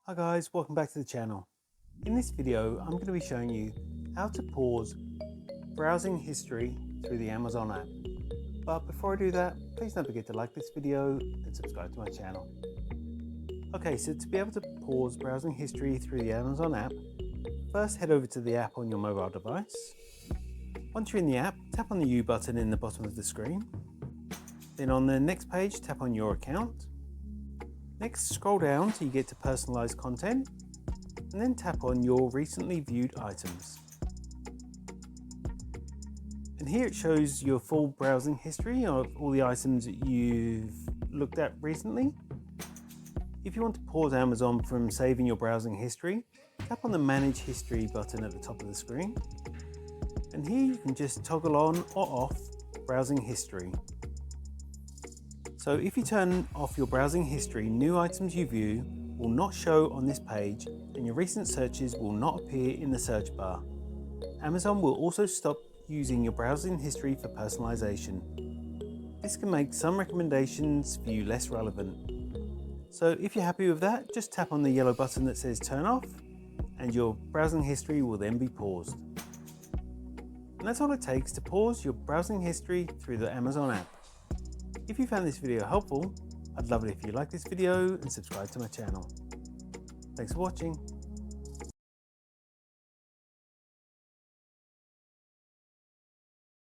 Hi guys, welcome back to the channel. In this video, I'm going to be showing you how to pause browsing history through the Amazon app. But before I do that, please don't forget to like this video and subscribe to my channel. Okay, so to be able to pause browsing history through the Amazon app, first head over to the app on your mobile device. Once you're in the app, tap on the U button in the bottom of the screen. Then on the next page, tap on your account. Next, scroll down till you get to personalized content, and then tap on your recently viewed items. And here it shows your full browsing history of all the items that you've looked at recently. If you want to pause Amazon from saving your browsing history, tap on the Manage History button at the top of the screen. And here you can just toggle on or off browsing history. So if you turn off your browsing history, new items you view will not show on this page and your recent searches will not appear in the search bar. Amazon will also stop using your browsing history for personalization. This can make some recommendations for you less relevant. So if you're happy with that, just tap on the yellow button that says turn off and your browsing history will then be paused. And that's all it takes to pause your browsing history through the Amazon app. If you found this video helpful, I'd love it if you like this video and subscribe to my channel. Thanks for watching.